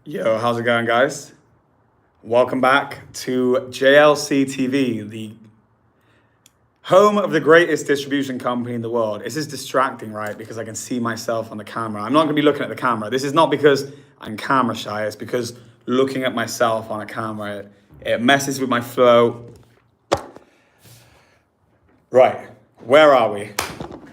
Yo, how's it going, guys? Welcome back to JLC TV, the home of the greatest distribution company in the world. This is distracting, right? Because I can see myself on the camera. I'm not going to be looking at the camera. This is not because I'm camera shy. It's because looking at myself on a camera, it messes with my flow. Right, where are we?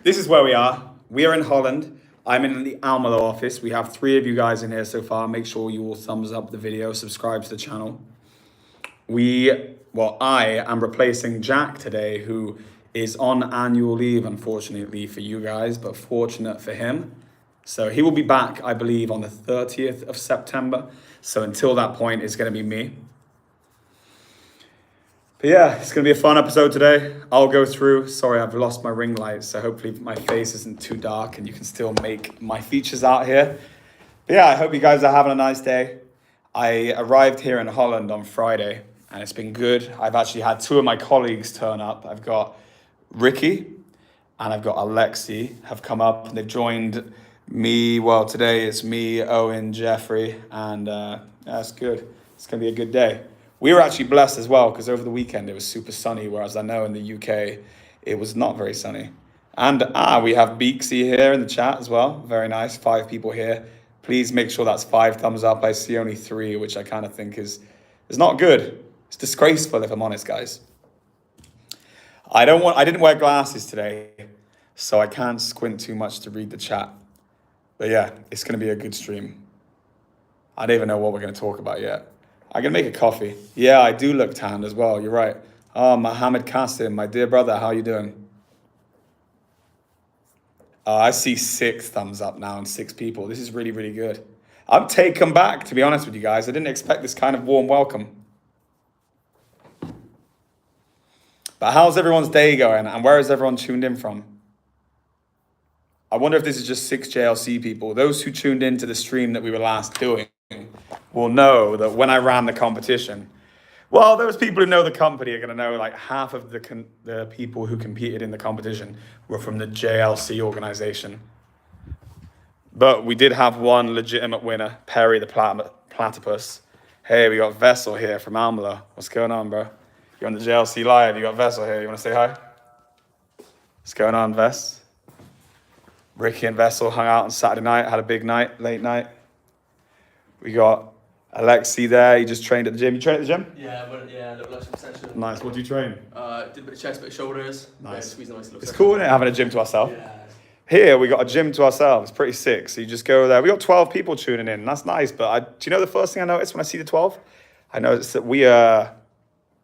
This is where we are. We are in Holland. I'm in the Alkmaar office. We have 3 of you guys in here so far. Make sure you all thumbs up the video, subscribe to the channel. I am replacing Jack today, who is on annual leave, unfortunately for you guys, but fortunate for him. So he will be back, I believe, on the 30th of September. So until that point, it's going to be me. But yeah, it's going to be a fun episode today. I'll go through. Sorry, I've lost my ring light, so hopefully my face isn't too dark and you can still make my features out here. But yeah, I hope you guys are having a nice day. I arrived here in Holland on Friday, and it's been good. I've actually had 2 of my colleagues turn up. I've got Ricky and I've got Alexi have come up, and they've joined me. Well, today it's me, Owen, Jeffrey, and that's good. It's going to be a good day. We were actually blessed as well, because over the weekend it was super sunny, whereas I know in the UK it was not very sunny. And we have Beaksy here in the chat as well. Very nice, 5 people here. Please make sure that's 5 thumbs up. I see only 3, which I kind of think is not good. It's disgraceful, if I'm honest, guys. I didn't wear glasses today, so I can't squint too much to read the chat. But yeah, it's going to be a good stream. I don't even know what we're going to talk about yet. I'm going to make a coffee. Yeah, I do look tanned as well. You're right. Oh, Mohammed Qasim, my dear brother, how are you doing? I see 6 thumbs up now and 6 people. This is really, really good. I'm taken back, to be honest with you guys. I didn't expect this kind of warm welcome. But how's everyone's day going, and where is everyone tuned in from? I wonder if this is just 6 JLC people. Those who tuned into the stream that we were last doing will know that when I ran the competition, well, those people who know the company are going to know like half of the people who competed in the competition were from the JLC organization. But we did have one legitimate winner, Perry the Platypus. Hey, we got Vessel here from Alkmaar. What's going on, bro? You're on the JLC Live. You got Vessel here. You want to say hi? What's going on, Vess? Ricky and Vessel hung out on Saturday night, had a big night, late night. We got Alexi there. He just trained at the gym. You train at the gym? Yeah, a little extra session. Nice. What do you train? Did a bit of chest, bit of shoulders. Nice. Yeah, nice It's cool, isn't it, having a gym to ourselves? Yeah. Here, we got a gym to ourselves. Pretty sick. So you just go there. We got 12 people tuning in. That's nice. But do you know the first thing I noticed when I see the 12? I noticed that we are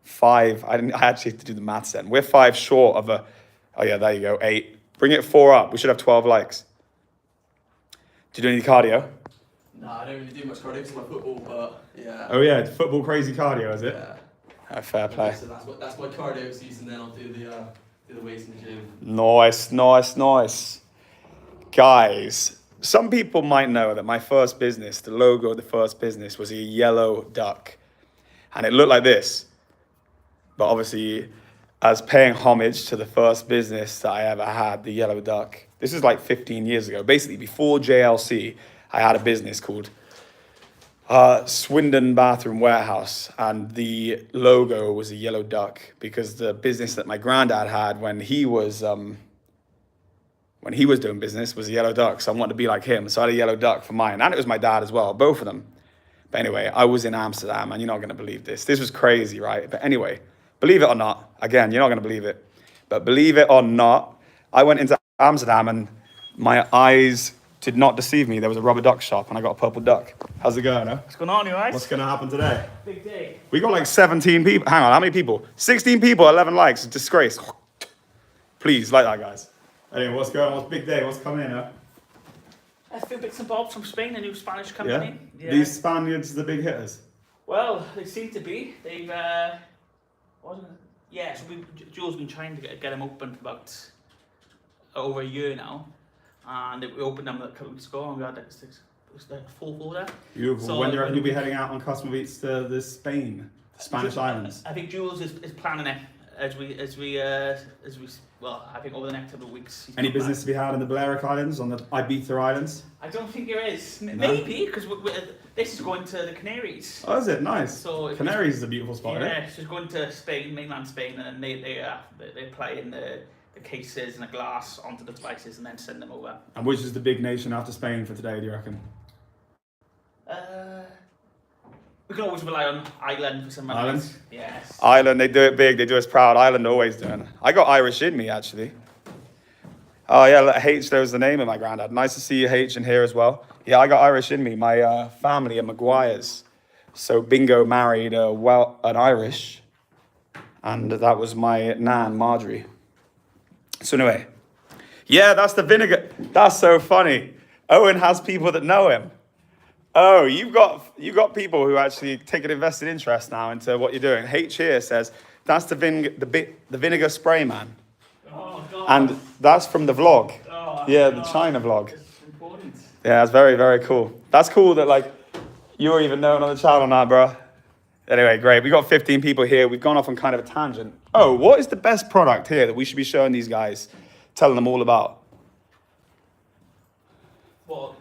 5. I actually have to do the maths then. We're 5 short of a... Oh, yeah, there you go. 8. Bring it 4 up. We should have 12 likes. Do you do any cardio? No, I don't really do much cardio because of my football, but yeah. Oh, yeah. Football crazy cardio, is it? Yeah. Oh, fair play. So that's my cardio season, then I'll do the weights in the gym. Nice. Guys, some people might know that my first business, the logo of the first business was a yellow duck. And it looked like this. But obviously, as paying homage to the first business that I ever had, the yellow duck. This is like 15 years ago. Basically, before JLC, I had a business called Swindon Bathroom Warehouse, and the logo was a yellow duck because the business that my granddad had when he was doing business was a yellow duck. So I wanted to be like him. So I had a yellow duck for mine, and it was my dad as well, both of them. But anyway, I was in Amsterdam, and you're not going to believe this. This was crazy, right? But anyway, believe it or not, again, you're not going to believe it, but believe it or not, I went into Amsterdam and my eyes did not deceive me. There was a rubber duck shop and I got a purple duck. How's it going, huh? What's going on, you guys? What's going to happen today? Big day. We got like 17 people. Hang on, how many people? 16 people, 11 likes. Disgrace. Please, like that, guys. Anyway, what's going on? What's big day? What's coming in, huh? A few bits and bobs from Spain, a new Spanish company. Yeah? These Spaniards, the big hitters? Well, they seem to be. They've, so Joe's been trying to get them open for about over a year now. And we opened them a couple of weeks ago and we had like a full order. Beautiful. So when do you reckon you'll be heading out on customer meets to the Spanish islands? I think Jules is planning it as we well, I think over the next couple of weeks. he's Any come business back. to be had in the Balearic Islands, on the Ibiza Islands? I don't think there is. No? Maybe because this is going to the Canaries. Oh, is it? Nice. So Canaries is a beautiful spot, isn't it? Yeah, she's going to Spain, mainland Spain, and they play in the cases and the glass onto the devices and then send them over. And which is the big nation after Spain for today, do you reckon? We can always rely on Ireland for some Ireland? reasons. Yes. Ireland, they do it big, they do us proud. Ireland always doing it. I got Irish in me, actually. Oh, yeah, H, there was the name of my granddad. Nice to see you, H, in here as well. Yeah, I got Irish in me. My family are Maguires. So Bingo married an Irish. And that was my nan, Marjorie. So anyway. Yeah, that's the vinegar. That's so funny. Owen has people that know him. Oh, you've got people who actually take an invested interest now into what you're doing. H here says, that's the vinegar spray man. Oh, God. And that's from the vlog. Oh, Yeah, the God. China vlog. It's important. Yeah, it's very, very cool. That's cool that, like, you're even known on the channel now, bro. Anyway, great. We got 15 people here. We've gone off on kind of a tangent. Oh, what is the best product here that we should be showing these guys, telling them all about? Well,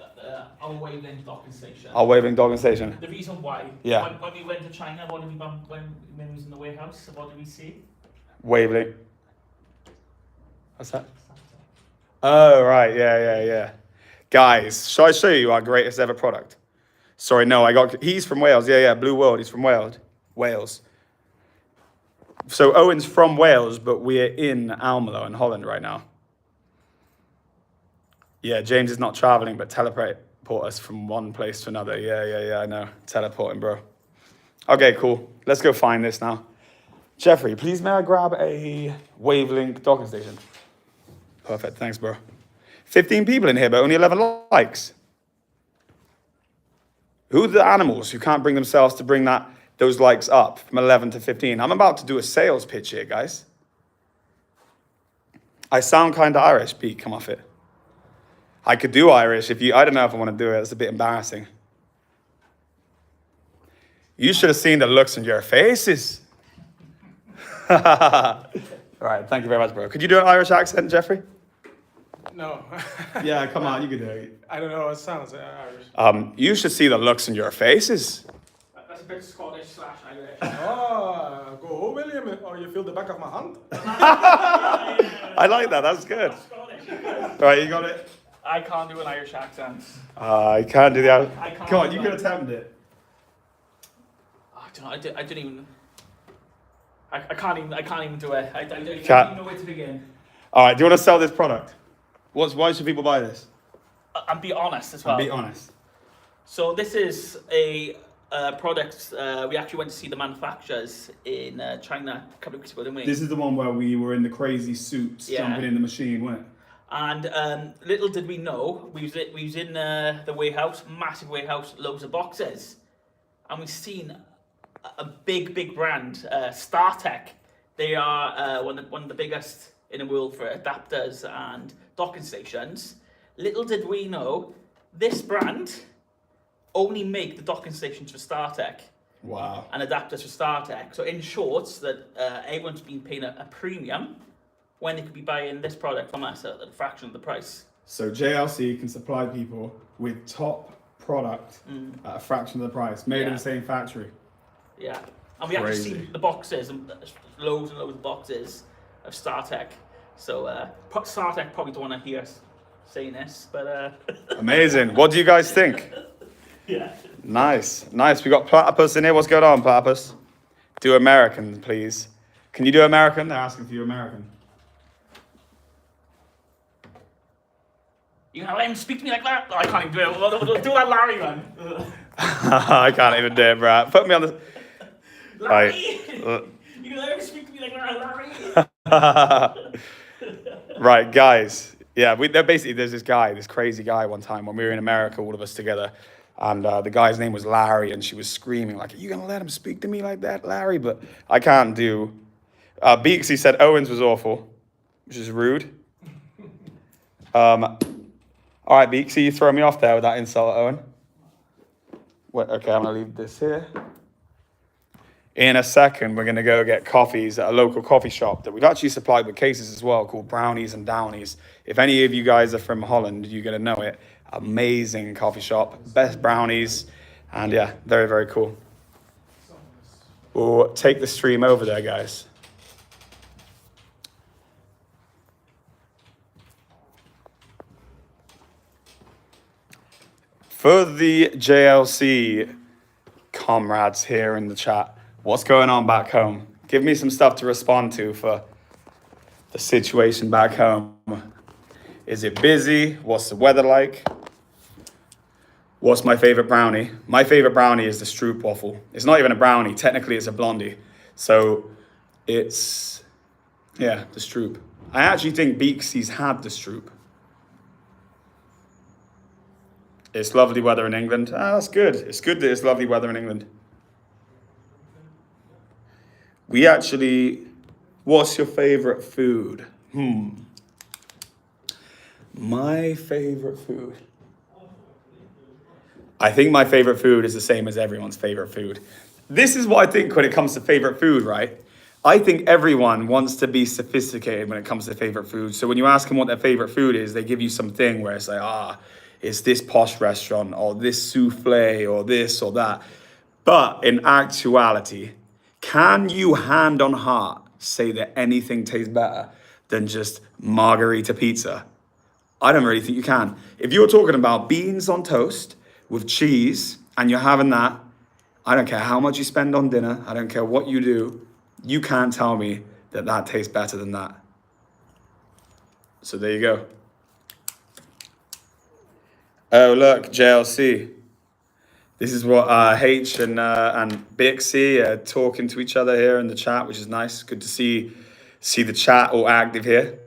our wavelength docking station. Our waving docking station. The reason why. Yeah. When we went to China, what did we when we was in the warehouse? What did we see? Wavelength. What's that? Oh, right. Yeah. Guys, shall I show you our greatest ever product? Sorry, no, he's from Wales. Yeah, Blue World. He's from Wales. So Owen's from Wales, but we're in Alkmaar in Holland right now. Yeah, James is not traveling, but teleport us from one place to another. Yeah, I know. Teleporting, bro. Okay, cool. Let's go find this now. Jeffrey, please may I grab a wavelength docking station? Perfect, thanks, bro. 15 people in here, but only 11 likes. Who are the animals who can't bring themselves to bring those likes up from 11 to 15? I'm about to do a sales pitch here, guys. I sound kind of Irish, Pete, come off it. I could do Irish I don't know if I want to do it. It's a bit embarrassing. You should have seen the looks on your faces. All right, thank you very much, bro. Could you do an Irish accent, Jeffrey? No. Yeah, come on, you can do it. I don't know how it sounds Irish. You should see the looks on your faces. That's a bit Scottish/Irish. Oh, go home, William. Oh, you feel the back of my hand? I like that, that's good. Scottish. All right, you got it? I can't do an Irish accent. I can't do that. I can't Come on, do you that. could attempt it. I don't even. I can't even do it. I don't even know where to begin. All right, do you want to sell this product? Why should people buy this? And be honest as well. Be honest. So this is a product. We actually went to see the manufacturers in China a couple of weeks ago, didn't we? This is the one where we were in the crazy suits Yeah. jumping in the machine, wasn't it? And little did we know, we was in the warehouse, massive warehouse, loads of boxes, and we've seen a big brand, StarTech. They are one of the biggest in the world for adapters and docking stations. Little did we know, this brand only make the docking stations for StarTech Wow. and adapters for StarTech. So in short, that everyone's been paying a premium when they could be buying this product from us at a fraction of the price. So JLC can supply people with top product at a fraction of the price, made in Yeah. the same factory. Yeah. And we actually Crazy. see the boxes, and loads and loads of boxes of StarTech. So StarTech probably don't want to hear us saying this, but Amazing. What do you guys think? yeah. Nice. We got Platypus in here. What's going on, Platypus? Do American, please. Can you do American? They're asking for you American. You gonna let him speak to me like that? I can't even do it. We'll do that Larry one. I can't even do it, bro. Put me on the... Larry! Right. You gonna let him speak to me like that, Larry? Right, guys. Yeah, there's this crazy guy one time when we were in America, all of us together. And the guy's name was Larry, and she was screaming like, are you going to let him speak to me like that, Larry? But I can't do... Beaksy said Owens was awful, which is rude. All right, Beaksy, you throw me off there with that insult, Owen. Wait, okay, I'm going to leave this here. In a second, we're going to go get coffees at a local coffee shop that we've actually supplied with cases as well, called Brownies and Downies. If any of you guys are from Holland, you're going to know it. Amazing coffee shop, best brownies, and yeah, very, very cool. We'll take the stream over there, guys. For the JLC comrades here in the chat, what's going on back home? Give me some stuff to respond to for the situation back home. Is it busy? What's the weather like? What's my favorite brownie? My favorite brownie is the Stroop waffle. It's not even a brownie. Technically, it's a blondie. So it's, yeah, the Stroop. I actually think Beeksy's had the Stroop. It's lovely weather in England. Ah, that's good. It's good that it's lovely weather in England. We actually, what's your favorite food? My favorite food. I think my favorite food is the same as everyone's favorite food. This is what I think when it comes to favorite food, right? I think everyone wants to be sophisticated when it comes to favorite food. So when you ask them what their favorite food is, they give you something where it's like, it's this posh restaurant or this souffle or this or that. But in actuality, can you hand on heart say that anything tastes better than just margarita pizza? I don't really think you can. If you're talking about beans on toast with cheese and you're having that, I don't care how much you spend on dinner, I don't care what you do, you can't tell me that that tastes better than that. So there you go. Oh, look, JLC. This is what H and Bixie are talking to each other here in the chat, which is nice. Good to see the chat all active here.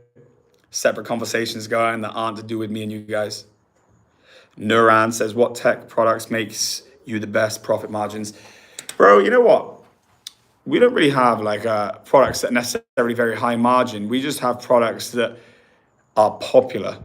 Separate conversations going that aren't to do with me and you guys. Nuran says, what tech products makes you the best profit margins? Bro, you know what? We don't really have like products that are necessarily very high margin. We just have products that are popular.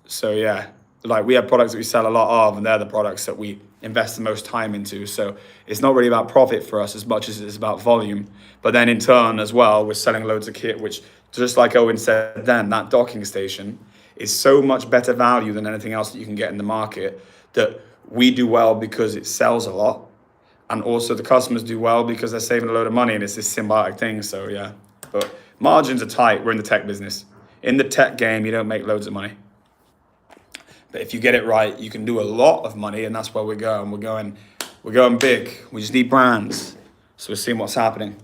So yeah, like we have products that we sell a lot of, and they're the products that we invest the most time into. So it's not really about profit for us as much as it is about volume. But then in turn as well, we're selling loads of kit, which just like Owen said then, that docking station is so much better value than anything else that you can get in the market, that we do well because it sells a lot. And also the customers do well because they're saving a load of money, and it's this symbiotic thing. So yeah, but margins are tight. We're in the tech business. In the tech game, you don't make loads of money. But if you get it right, you can do a lot of money, and that's where we're going. We're going big. We just need brands. So we're seeing what's happening.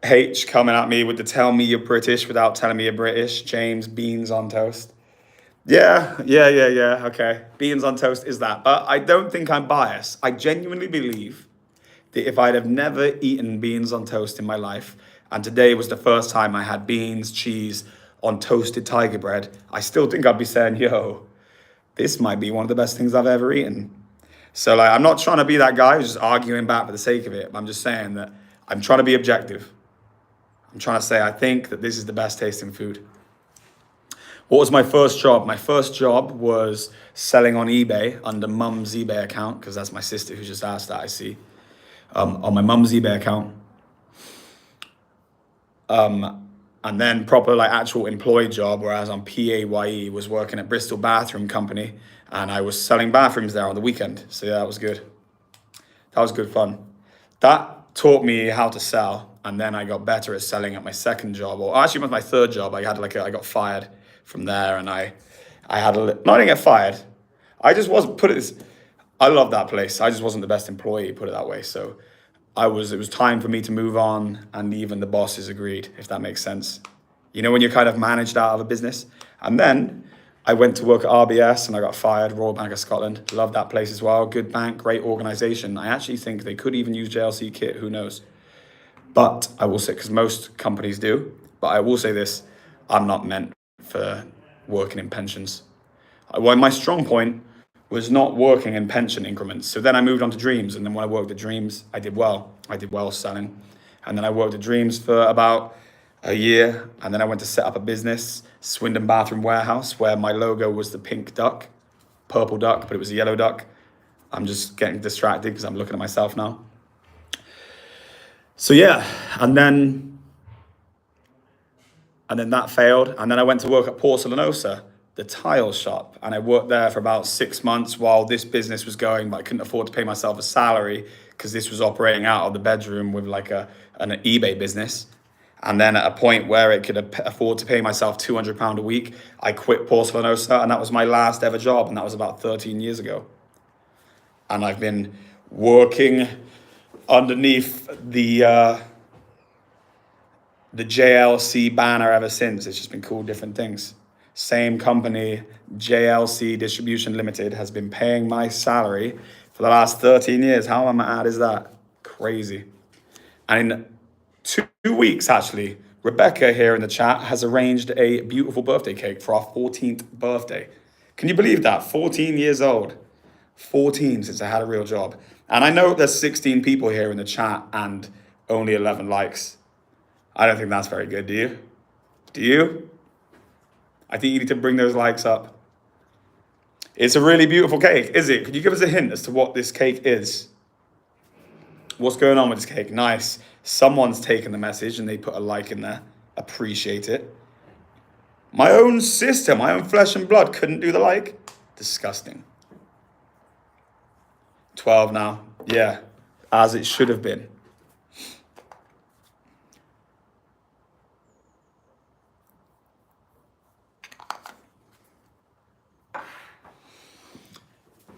H coming at me with the tell me you're British without telling me you're British. James, beans on toast. Yeah, okay. Beans on toast is that. But I don't think I'm biased. I genuinely believe that if I'd have never eaten beans on toast in my life, and today was the first time I had beans, cheese, on toasted tiger bread, I still think I'd be saying, yo, this might be one of the best things I've ever eaten. So like, I'm not trying to be that guy who's just arguing back for the sake of it. I'm just saying that I'm trying to be objective. I'm trying to say, I think that this is the best tasting food. What was my first job? My first job was selling on eBay under mum's eBay account, because that's my sister who just asked that, I see. On my mum's eBay account. And then proper like actual employed job, whereas on PAYE was working at Bristol Bathroom Company, and I was selling bathrooms there on the weekend. So yeah, that was good. That was good fun. That taught me how to sell, and then I got better at selling at my second job, or actually it was my third job. I got fired from there, and I didn't get fired. I just wasn't, I love that place. I just wasn't the best employee, put it that way. So it was time for me to move on, and even the bosses agreed, if that makes sense. You know, when you're kind of managed out of a business. And then I went to work at RBS and I got fired, Royal Bank of Scotland. Love that place as well. Good bank, great organization. I actually think they could even use JLC kit, who knows? But I will say, because most companies do, but I will say this, I'm not meant for working in pensions. Well, my strong point was not working in pension increments. So then I moved on to Dreams, and then when I worked at Dreams, I did well. I did well selling. And then I worked at Dreams for about a year, and then I went to set up a business, Swindon Bathroom Warehouse, where my logo was the pink duck, purple duck, but it was a yellow duck. I'm just getting distracted because I'm looking at myself now. So yeah, and then that failed. And then I went to work at Porcelanosa, the tile shop. And I worked there for about 6 months while this business was going, but I couldn't afford to pay myself a salary because this was operating out of the bedroom with like an eBay business. And then at a point where it could afford to pay myself £200 a week, I quit Porcelanosa, and that was my last ever job. And that was about 13 years ago. And I've been working underneath the JLC banner ever since. It's just been called different things. Same company, JLC Distribution Limited, has been paying my salary for the last 13 years. How mad is that? Crazy. And in 2 weeks, actually, Rebecca here in the chat has arranged a beautiful birthday cake for our 14th birthday. Can you believe that? 14 years old. 14 since I had a real job. And I know there's 16 people here in the chat and only 11 likes. I don't think that's very good, do you? Do you? I think you need to bring those likes up. It's a really beautiful cake, is it? Could you give us a hint as to what this cake is? What's going on with this cake? Nice. Someone's taken the message and they put a like in there. Appreciate it. My own sister, my own flesh and blood couldn't do the like? Disgusting. 12 now. Yeah, as it should have been.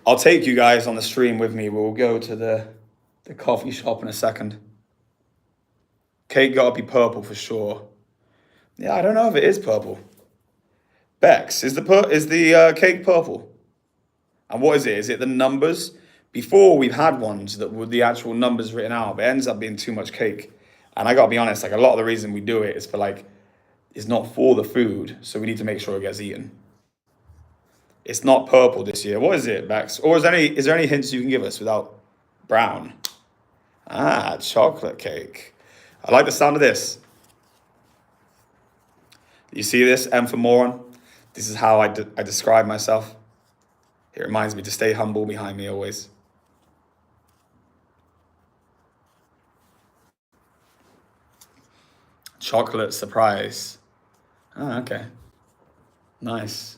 I'll take you guys on the stream with me. We'll go to the coffee shop in a second. Cake gotta be purple for sure. Yeah, I don't know if it is purple. Bex, is the cake purple? And what is it? Is it the numbers? Before we've had ones that were the actual numbers written out, but it ends up being too much cake. And I gotta be honest, like a lot of the reason we do it is for like, it's not for the food, so we need to make sure it gets eaten. It's not purple this year. What is it, Bex? Or is there any hints you can give us without brown? Ah, chocolate cake. I like the sound of this. You see this? M for moron. This is how I describe myself. It reminds me to stay humble behind me always. Chocolate surprise. Ah, okay. Nice.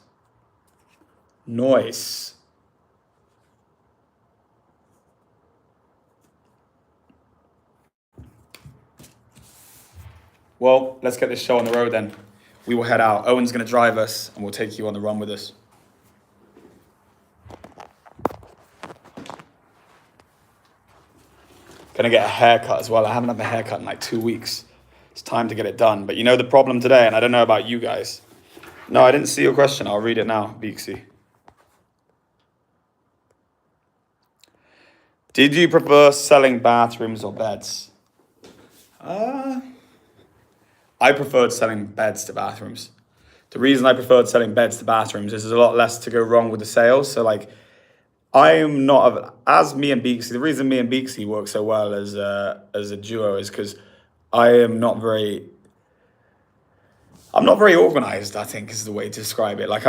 Nice. Well, let's get this show on the road then. We will head out. Owen's going to drive us and we'll take you on the run with us. Gonna get a haircut as well. I haven't had a haircut in like 2 weeks. It's time to get it done. But you know the problem today, and I don't know about you guys. No, I didn't see your question. I'll read it now, Beaksy. Did you prefer selling bathrooms or beds? I preferred selling beds to bathrooms. The reason I preferred selling beds to bathrooms is there's a lot less to go wrong with the sales. So like, I am not, as me and Beaksy, the reason me and Beaksy work so well as a duo is because I'm not very organized, I think is the way to describe it. Like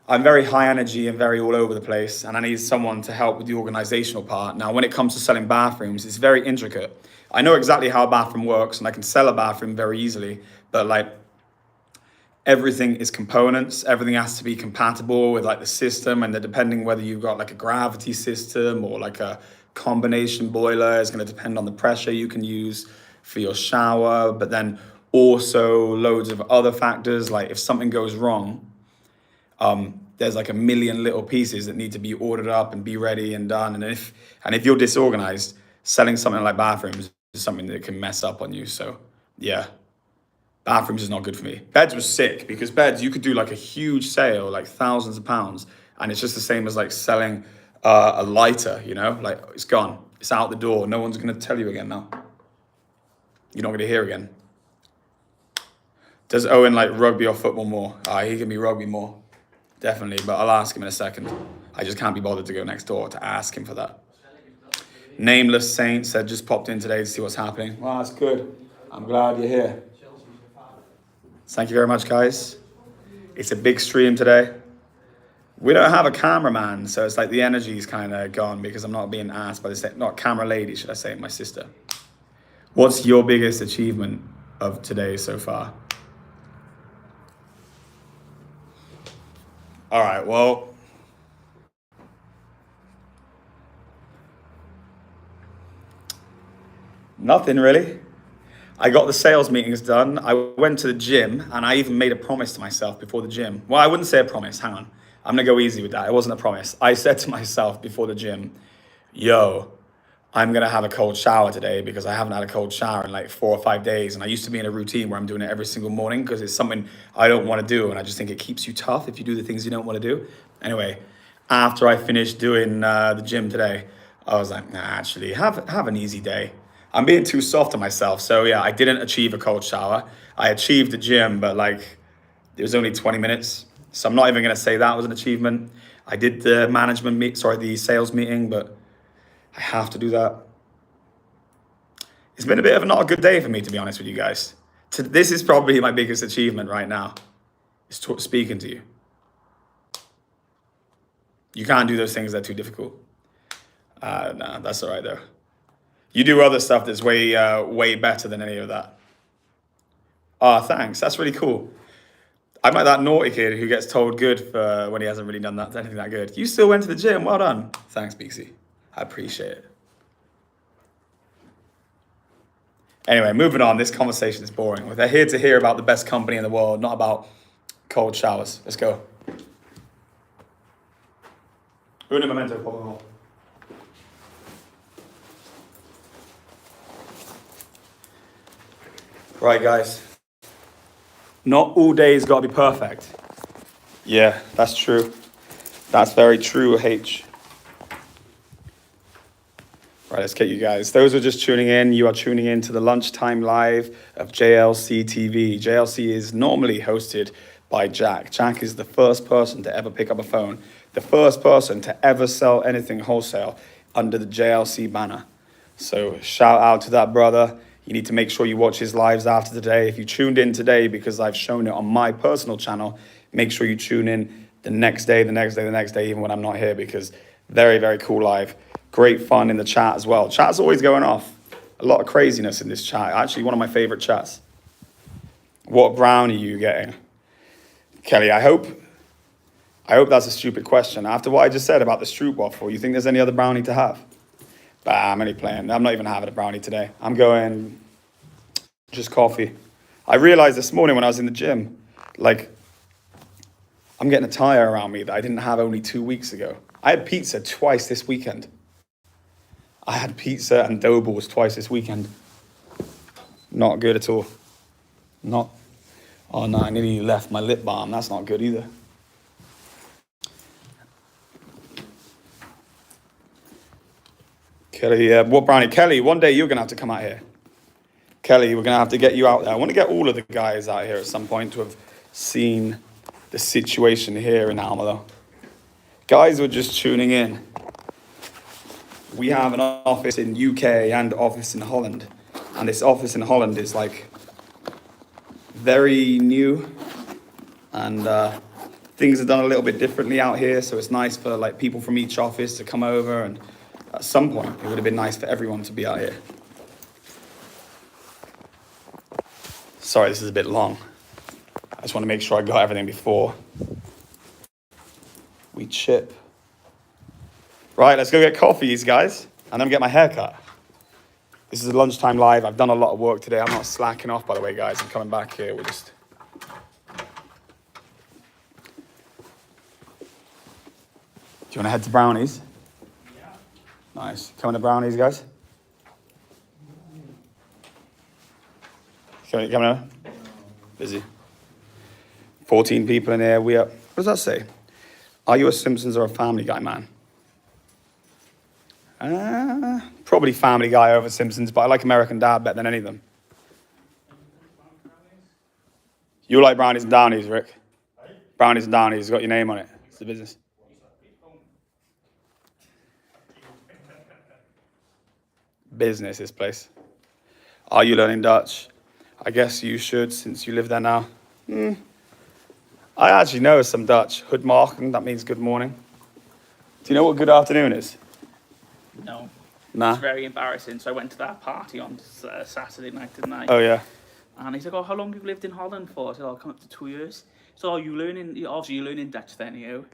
I'm very high energy and very all over the place, and I need someone to help with the organizational part. Now, when it comes to selling bathrooms, it's very intricate. I know exactly how a bathroom works and I can sell a bathroom very easily, but like everything is components. Everything has to be compatible with like the system, and depending whether you've got like a gravity system or like a combination boiler is going to depend on the pressure you can use for your shower, but then also loads of other factors. Like if something goes wrong, there's like a million little pieces that need to be ordered up and be ready and done. And if you're disorganized, selling something like bathrooms is something that can mess up on you. So yeah, bathrooms is not good for me. Beds was sick because beds, you could do like a huge sale, like thousands of pounds. And it's just the same as like selling a lighter, you know, like it's gone. It's out the door. No one's going to tell you again now. You're not going to hear again. Does Owen like rugby or football more? He can be rugby more. Definitely, but I'll ask him in a second. I just can't be bothered to go next door to ask him for that. Nameless Saint said just popped in today to see what's happening. Well, that's good. I'm glad you're here. Thank you very much, guys. It's a big stream today. We don't have a cameraman, so it's like the energy's kind of gone because I'm not being asked by the not camera lady, should I say, my sister. What's your biggest achievement of today so far? All right, well, nothing really. I got the sales meetings done. I went to the gym and I even made a promise to myself before the gym. Well, I wouldn't say a promise, hang on. I'm gonna go easy with that. It wasn't a promise. I said to myself before the gym, yo, I'm gonna have a cold shower today because I haven't had a cold shower in like 4 or 5 days. And I used to be in a routine where I'm doing it every single morning because it's something I don't wanna do. And I just think it keeps you tough if you do the things you don't wanna do. Anyway, after I finished doing the gym today, I was like, nah, actually, have an easy day. I'm being too soft on myself. So yeah, I didn't achieve a cold shower. I achieved the gym, but like it was only 20 minutes. So I'm not even gonna say that was an achievement. I did the the sales meeting, but I have to do that. It's been a bit of not a good day for me, to be honest with you guys. This is probably my biggest achievement right now, is speaking to you. You can't do those things that are too difficult. Nah, that's all right though. You do other stuff that's way better than any of that. Ah, thanks. That's really cool. I'm like that naughty kid who gets told good for when he hasn't really done anything that good. You still went to the gym. Well done. Thanks, Beaksy. I appreciate it. Anyway, moving on. This conversation is boring. They're here to hear about the best company in the world, not about cold showers. Let's go. Uno momento, por favor. Right, guys. Not all days got to be perfect. Yeah, that's true. That's very true, H. Right, let's get you guys. Those who are just tuning in, you are tuning in to the Lunchtime Live of JLC TV. JLC is normally hosted by Jack. Jack is the first person to ever pick up a phone, the first person to ever sell anything wholesale under the JLC banner. So shout out to that brother. You need to make sure you watch his lives after today. If you tuned in today because I've shown it on my personal channel, make sure you tune in the next day, even when I'm not here, because very, very cool live. Great fun in the chat as well. Chat's always going off. A lot of craziness in this chat. Actually, one of my favorite chats. What brownie are you getting? Kelly, I hope that's a stupid question. After what I just said about the stroopwafel, you think there's any other brownie to have? Bah, I'm only playing. I'm not even having a brownie today. I'm going just coffee. I realized this morning when I was in the gym, like, I'm getting a tire around me that I didn't have only 2 weeks ago. I had pizza twice this weekend. I had pizza and dough balls twice this weekend. Not good at all. Not. Oh no, I nearly left my lip balm. That's not good either. Kelly, what brownie? Kelly, one day you're going to have to come out here. Kelly, we're going to have to get you out there. I want to get all of the guys out here at some point to have seen the situation here in Alkmaar. Guys who are just tuning in. We have an office in UK and office in Holland. And this office in Holland is like very new. And things are done a little bit differently out here. So it's nice for like people from each office to come over, and at some point, it would have been nice for everyone to be out here. Sorry, this is a bit long. I just want to make sure I got everything before we chip. Right, let's go get coffees, guys, and then get my hair cut. This is a Lunchtime Live. I've done a lot of work today. I'm not slacking off, by the way, guys. I'm coming back here. We're just... Do you want to head to Brownies? Nice. Coming to Brownies, guys? Coming over? Busy. 14 people in here. What does that say? Are you a Simpsons or a Family Guy man? Probably Family Guy over Simpsons, but I like American Dad better than any of them. You like Brownies and Downies, Rick? Brownies and Downies, got your name on it. It's the business. Business, this place. Are you learning Dutch? I guess you should, since you live there now. I actually know some Dutch. Goedemorgen, that means good morning. Do you know what good afternoon is? No. Nah. It's very embarrassing. So I went to that party on Saturday night, didn't I? Oh, yeah. And he's like, oh, how long have you lived in Holland for? I said, oh, I'll come up to 2 years. So, obviously you're learning Dutch then, you?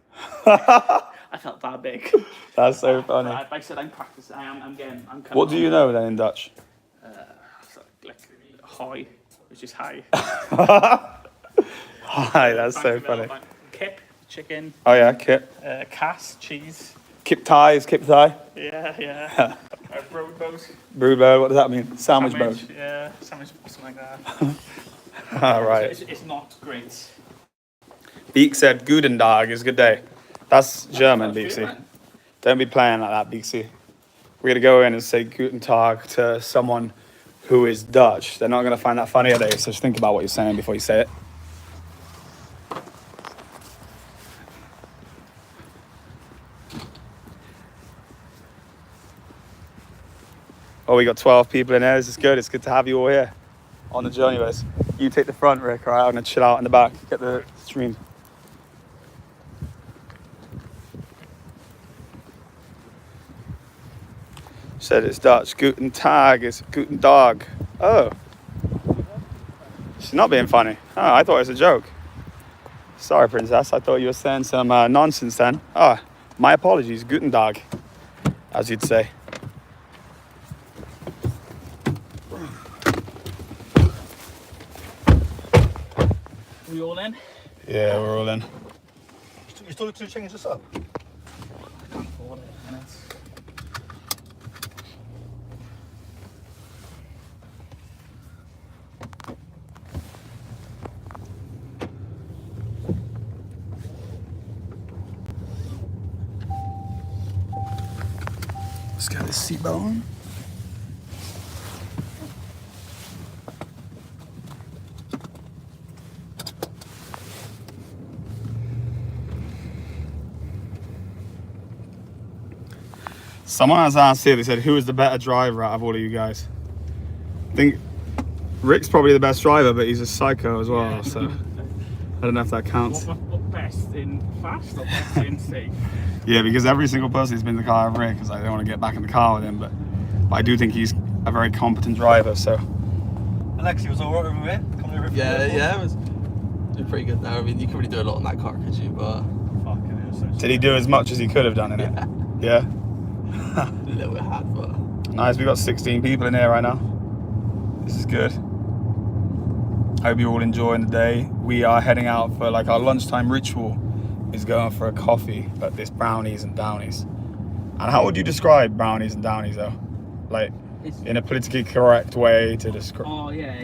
I felt that big. That's so funny. I said, I'm practicing, I'm coming. What do you know then in Dutch? So, like, hoi, which is hi. Hi, that's so funny. Kip, chicken. Oh, yeah, kip. Cass, cheese. Kip thigh is kip thigh. Yeah. Broodboat. Broodboat, what does that mean? Sandwich boat. Yeah, sandwich, something like that. All right. It's not great. Beek said, Guten Tag is good day. That's German, Beeksy. Don't be playing like that, Beeksy. We're going to go in and say Guten Tag to someone who is Dutch. They're not going to find that funny, are they? So just think about what you're saying before you say it. Oh, we got 12 people in there. This is good. It's good to have you all here on the journey with us. You take the front, Rick, all right? I'm going to chill out in the back, get the stream. Said it's Dutch. Guten Tag is Guten Dog. Oh. She's not being funny. Oh, I thought it was a joke. Sorry, Princess. I thought you were saying some nonsense then. Oh, my apologies. Guten Tag, as you'd say. Are we all in? Yeah, we're all in. You still looking to change this up? I can't afford it, minutes. Let's get this seatbelt on. Someone has asked here, they said, who is the better driver out of all of you guys? I think Rick's probably the best driver, but he's a psycho as well, so I don't know if that counts. What best in fast or best in safe? Yeah, because every single person who's been in the car with Rick, because I don't want to get back in the car with him, but I do think he's a very competent driver, so. Alexi was alright over here? Coming over Yeah, it was pretty good there. I mean, you couldn't really do a lot in that car, could you? But Fucking hell, so Did he do as much as he could have done in it? Yeah? a little bit hard, but Nice, we got 16 people in here right now. This is good. Hope you're all enjoying the day. We are heading out for like our lunchtime ritual is going for a coffee at this Brownies and Downies. And how would you describe Brownies and Downies though? Like in a politically correct way to describe. Oh yeah,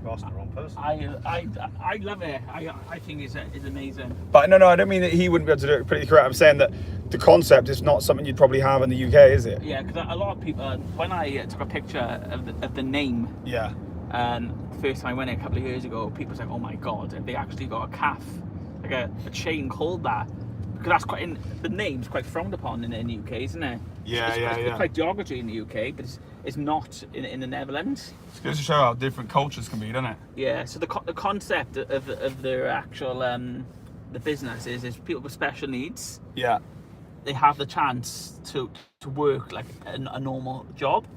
you're asking the wrong person. I love it. I think it's amazing. But no, I don't mean that he wouldn't be able to do it pretty correct. I'm saying that the concept is not something you'd probably have in the UK, is it? Yeah, because a lot of people, when I took a picture of the name, Yeah. the first time I went a couple of years ago, people said, "Oh my god, they actually got a calf, like a chain called that." Because that's the name's quite frowned upon in the UK, isn't it? It's quite derogatory in the UK, but it's not in the Netherlands. It's good to show how different cultures can be, doesn't it? Yeah. So the concept of their actual the business is people with special needs. Yeah. They have the chance to work like a normal job.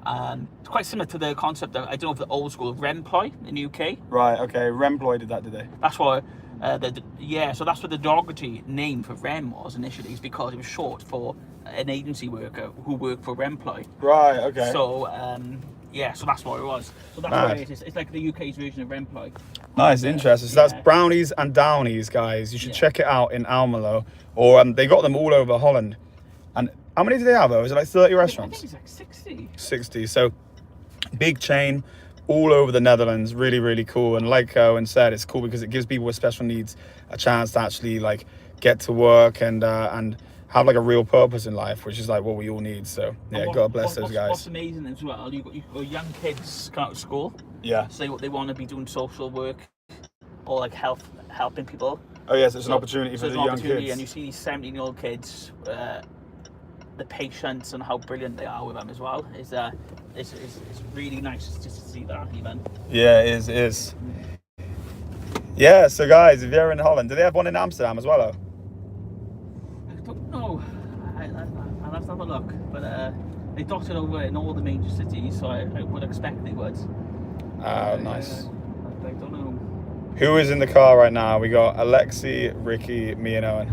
It's quite similar to the concept of, I don't know if the old school Remploy in the UK. Right. Okay. Remploy did that, did they? That's what. So that's what the derogatory name for Rem was initially, is because it was short for an agency worker who worked for Remploy. Right. Okay. So so that's what it was. So that's Nice. what it is. It's like the UK's version of Remploy. Nice, interesting. So that's Brownies and Downies, guys. You should check it out in Almelo, or they got them all over Holland. And how many do they have though? Is it like 30 restaurants? I think it's like 60. 60. So big chain all over the Netherlands. Really, really cool. And like Owen said, it's cool because it gives people with special needs a chance to actually like get to work and have like a real purpose in life, which is like what we all need. So yeah, God bless those guys. What's amazing as well, you got young kids come out of school. Yeah. Say what they want to be doing, social work or like helping people. Oh yes, it's an opportunity for the young kids. And you see these 17-year-old kids, the patience and how brilliant they are with them as well. It's really nice just to see that even. Yeah, it is. Yeah, so guys, if you're in Holland, do they have one in Amsterdam as well? I don't know. I'll have to have a look. But they dotted over in all the major cities, so I would expect they would. Nice. I don't know. Who is in the car right now? We got Alexi, Ricky, me and Owen.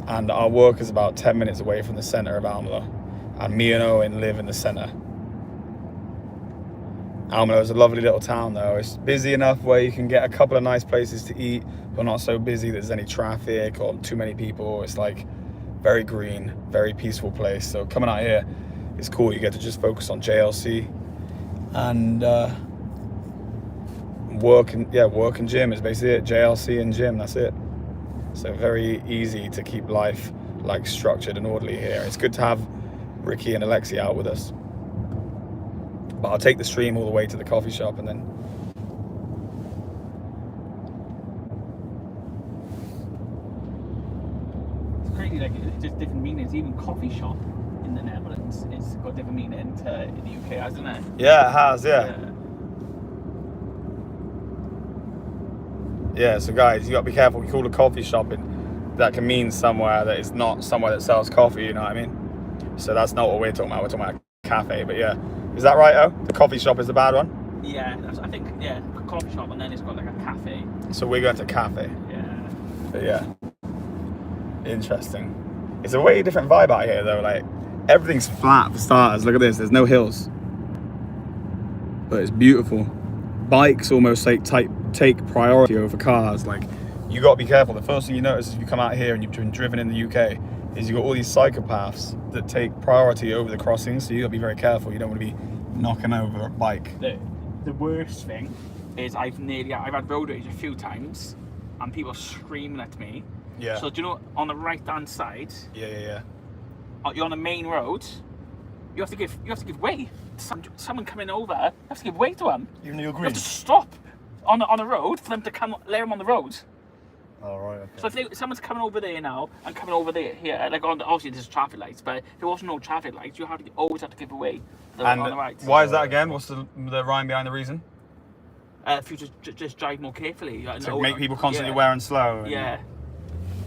And our work is about 10 minutes away from the centre of Alkmaar. And me and Owen live in the centre. Alkmaar is a lovely little town though. It's busy enough where you can get a couple of nice places to eat, but not so busy that there's any traffic or too many people. It's like very green, very peaceful place. So coming out here is cool. You get to just focus on JLC and work and gym is basically it. JLC and gym, that's it. So very easy to keep life like structured and orderly here. It's good to have Ricky and Alexi out with us. But I'll take the stream all the way to the coffee shop and then... It's crazy, like it's just different meanings. Even coffee shop in the Netherlands it's got different meaning to in the UK, hasn't it? Yeah, it has, yeah. Yeah, so guys, you got to be careful. We call a coffee shop and that can mean somewhere that is not somewhere that sells coffee, you know what I mean? So that's not what we're talking about. We're talking about a cafe, but yeah. Is that right, Oh? The coffee shop is the bad one? Yeah, I think, yeah, a coffee shop and then it's got like a cafe. So we're going to cafe. Yeah. But yeah. Interesting. It's a way different vibe out here though. Like, everything's flat for starters. Look at this. There's no hills. But it's beautiful. Bikes almost like take priority over cars. Like, you got to be careful. The first thing you notice is if you come out here and you've been driven in the UK is you got all these psychopaths that take priority over the crossings, so you got to be very careful. You don't want to be knocking over a bike. The worst thing is I've had road rage a few times and people screaming at me. Yeah. So do you know, on the right hand side, Yeah. you're on the main road, you have to give way. Someone coming over, you have to give way to them. Even though you're You green? have to stop on the road for them to let them on the road. Oh, right, okay. So if someone's coming over there now and coming over there here, like obviously there's traffic lights, but if there wasn't no traffic lights, you always have to give away on the right. Why is that again? What's the rhyme behind the reason? If you just drive more carefully. To make people constantly wearing slow. And, Yeah.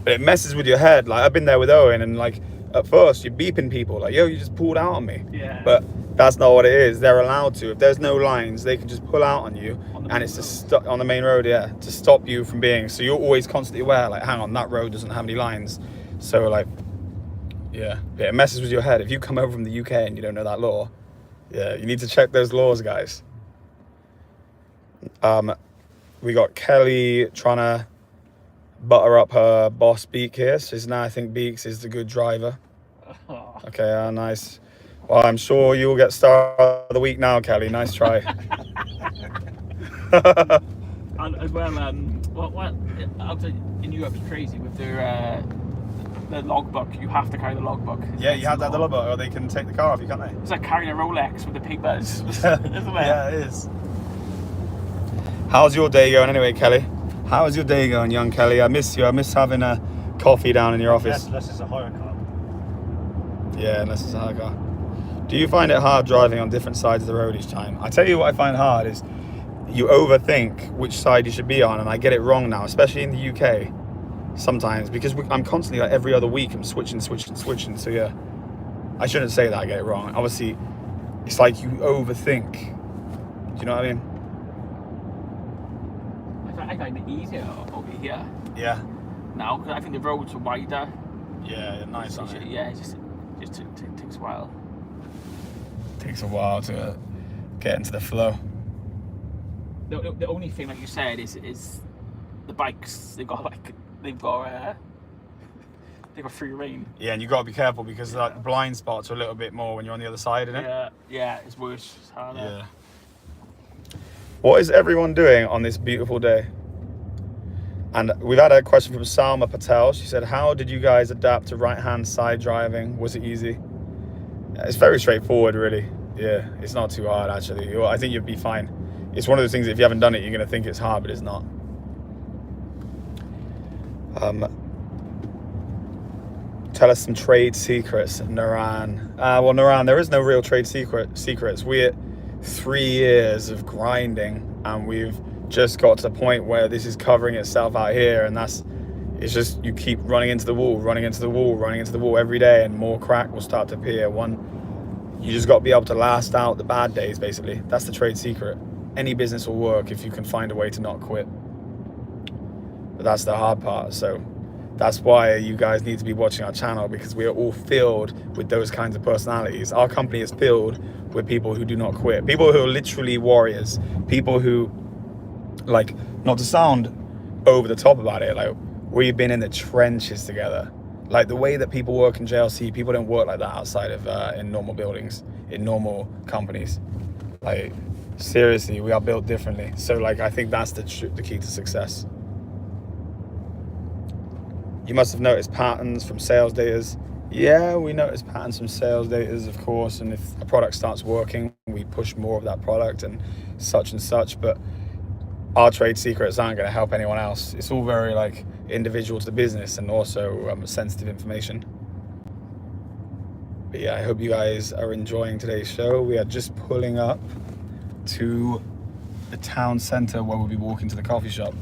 But it messes with your head. Like, I've been there with Owen, and like at first you're beeping people like, yo, you just pulled out on me. Yeah. But that's not what it is. They're allowed to. If there's no lines, they can just pull out on you, and it's just on the main road, yeah, to stop you from being. So you're always constantly aware, like, hang on, that road doesn't have any lines. So like, yeah, it messes with your head. If you come over from the UK and you don't know that law, yeah, you need to check those laws, guys. We got Kelly trying to butter up her boss Beak here. So now I think Beaks is the good driver. Okay, nice. Well, I'm sure you'll get star of the week now, Kelly. Nice try. And as well, outside in Europe it's crazy with their the logbook. You have to carry the logbook. Yeah, you have to have the logbook, or they can take the car off you, can't they? It's like carrying a Rolex with the papers, isn't it? Yeah, it is. How's your day going anyway, Kelly? How is your day going, young Kelly? I miss you. I miss having a coffee down in your office. Unless it's a hire car. Yeah, unless it's a hire car. Do you find it hard driving on different sides of the road each time? I tell you what I find hard is you overthink which side you should be on, and I get it wrong now, especially in the UK sometimes, because I'm constantly, like every other week, I'm switching. So yeah, I shouldn't say that, I get it wrong. Obviously, it's like you overthink. Do you know what I mean? I find it easier over here Yeah. now because I think the roads are wider. Yeah, nice. So, yeah, it just takes a while. Takes a while to get into the flow. The only thing, like you said, is the bikes. They've got free reign. Yeah, and you got to be careful because like the blind spots are a little bit more when you're on the other side, isn't it? Yeah, it's worse. It's harder. Yeah. What is everyone doing on this beautiful day? And we've had a question from Salma Patel. She said, how did you guys adapt to right-hand side driving? Was it easy? It's very straightforward, really. Yeah, it's not too hard, actually. I think you'd be fine. It's one of those things that if you haven't done it, you're going to think it's hard, but it's not. Tell us some trade secrets, Naran. Well, Naran, there is no real trade secrets. We're 3 years of grinding, and we've just got to the point where this is covering itself out here, and it's just, you keep running into the wall, running into the wall, running into the wall every day, and more crack will start to appear. You just got to be able to last out the bad days, basically. That's the trade secret. Any business will work if you can find a way to not quit. But that's the hard part. So that's why you guys need to be watching our channel, because we are all filled with those kinds of personalities. Our company is filled with people who do not quit. People who are literally warriors. People who, like, not to sound over the top about it, like, we've been in the trenches together. Like, the way that people work in JLC, people don't work like that outside of in normal buildings, in normal companies. Like, seriously, we are built differently. So, like, I think that's the key to success. You must have noticed patterns from sales datas. Yeah, we notice patterns from sales datas, of course, and if a product starts working, we push more of that product and such, but our trade secrets aren't going to help anyone else. It's all very, like, individual to the business, and also sensitive information. But yeah, I hope you guys are enjoying today's show. We are just pulling up to the town center where we'll be walking to the coffee shop.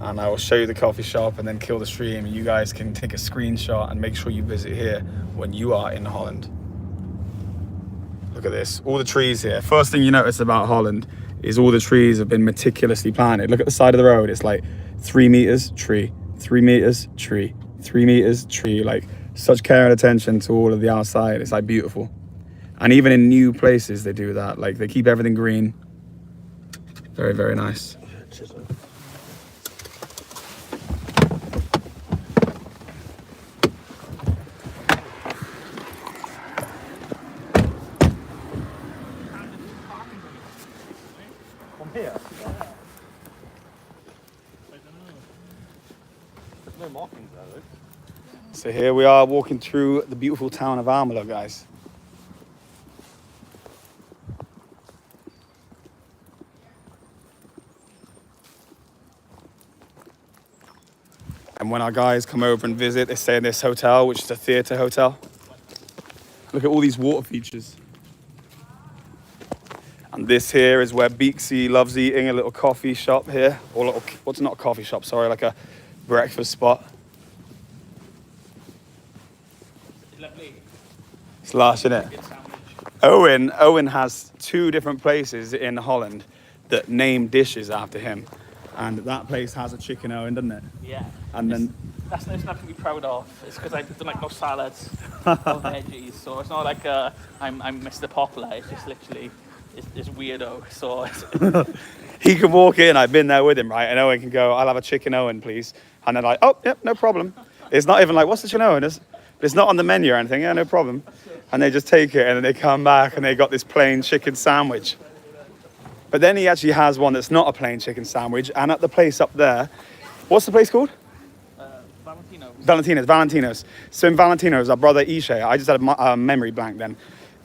And I will show you the coffee shop and then kill the stream, and you guys can take a screenshot and make sure you visit here when you are in Holland. Look at this, all the trees here. First thing you notice about Holland is all the trees have been meticulously planted. Look at the side of the road. It's like 3 meters, tree, 3 meters, tree, 3 meters, tree. Like, such care and attention to all of the outside. It's like beautiful. And even in new places, they do that. Like, they keep everything green. Very, very nice. Here. No markings there, though. So here we are walking through the beautiful town of Alkmaar, guys. And when our guys come over and visit, they stay in this hotel, which is a theatre hotel. Look at all these water features. And this here is where Beaksy loves eating, a little coffee shop here. Or little, what's not a coffee shop, sorry, like a breakfast spot. Lovely. It's lush, isn't it? Good sandwich. Owen has 2 different places in Holland that name dishes after him. And that place has a chicken Owen, doesn't it? Yeah. And then That's nothing to be proud of. It's because I don't like no salads or veggies. So it's not like I'm Mr. Popular. It's just literally, it's weirdo. So he can walk in, I've been there with him, right? And Owen can go, I'll have a chicken Owen, please. And they're like, oh, yep, no problem. It's not even like, what's the chicken Owen? It's not on the menu or anything, yeah, no problem. And they just take it, and then they come back and they got this plain chicken sandwich. But then he actually has one that's not a plain chicken sandwich. And at the place up there, what's the place called? Valentinos. So in Valentinos, our brother Ishay, I just had a memory blank then,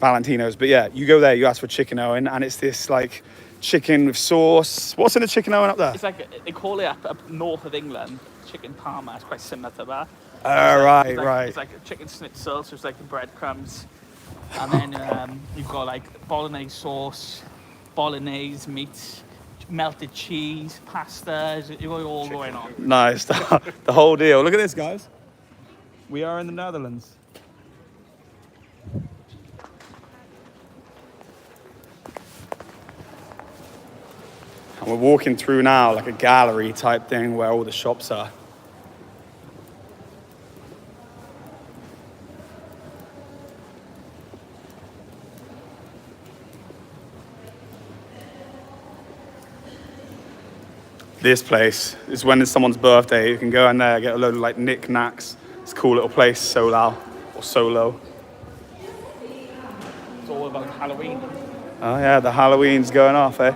Valentinos. But yeah, you go there, you ask for chicken Owen, and it's this like chicken with sauce. What's in a chicken Owen up there? it's like, they call it up north of England, chicken parma. It's quite similar to that. Right. It's like a chicken schnitzel, so it's like the breadcrumbs. And then you've got like bolognese sauce, bolognese meat, melted cheese, pasta. You've got it all going on. Nice, the whole deal. Look at this, guys. We are in the Netherlands. And we're walking through now like a gallery type thing where all the shops are. This place is when it's someone's birthday. You can go in there, get a load of like knick-knacks. It's a cool little place, Solo. It's all about Halloween. Oh yeah, the Halloween's going off, eh?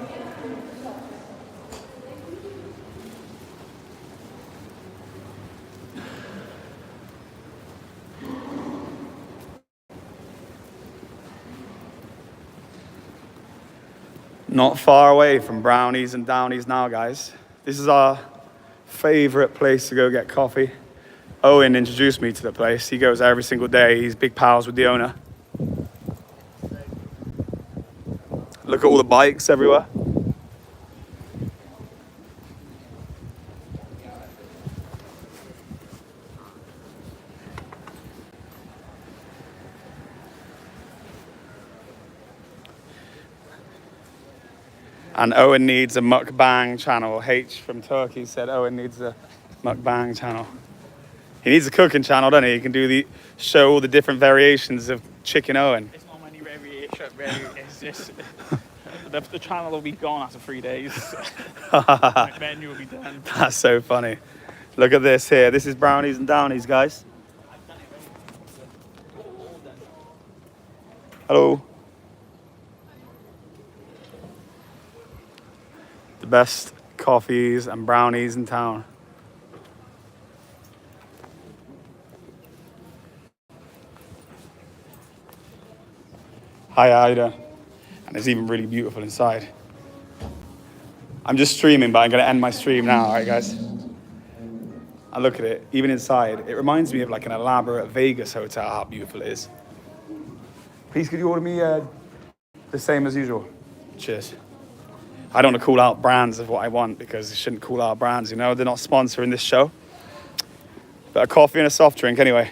Not far away from Brownies and Downies now, guys. This is our favorite place to go get coffee. Owen introduced me to the place. He goes every single day. He's big pals with the owner. Look at all the bikes everywhere. And Owen needs a mukbang channel. H from Turkey said Owen needs a mukbang channel. He needs a cooking channel, doesn't he? He can show all the different variations of chicken Owen. It's not many variation, really. It's just the channel will be gone after 3 days. The menu will be done. That's so funny. Look at this here. This is brownies and downies, guys. Hello. The best coffees and brownies in town. Hi, how you doing? And it's even really beautiful inside. I'm just streaming, but I'm going to end my stream now, all right, guys? And look at it, even inside. It reminds me of like an elaborate Vegas hotel, how beautiful it is. Please, could you order me the same as usual? Cheers. I don't want to call out brands of what I want because it shouldn't call out brands, you know? They're not sponsoring this show. But a coffee and a soft drink anyway.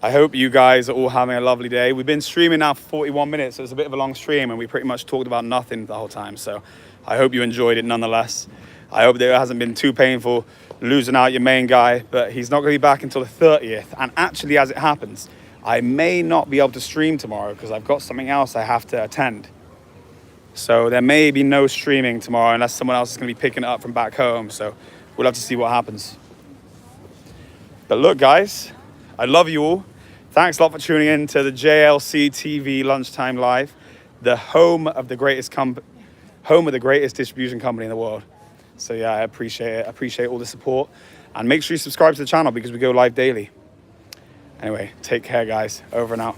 I hope you guys are all having a lovely day. We've been streaming now for 41 minutes, so it's a bit of a long stream and we pretty much talked about nothing the whole time. So I hope you enjoyed it nonetheless. I hope that it hasn't been too painful losing out your main guy, but he's not going to be back until the 30th. And actually, as it happens, I may not be able to stream tomorrow because I've got something else I have to attend. So there may be no streaming tomorrow unless someone else is going to be picking it up from back home. So we'll have to see what happens. But look, guys, I love you all. Thanks a lot for tuning in to the JLC TV Lunchtime Live, the home of the greatest distribution company in the world. So yeah, I appreciate it. I appreciate all the support. And make sure you subscribe to the channel because we go live daily. Anyway, take care, guys. Over and out.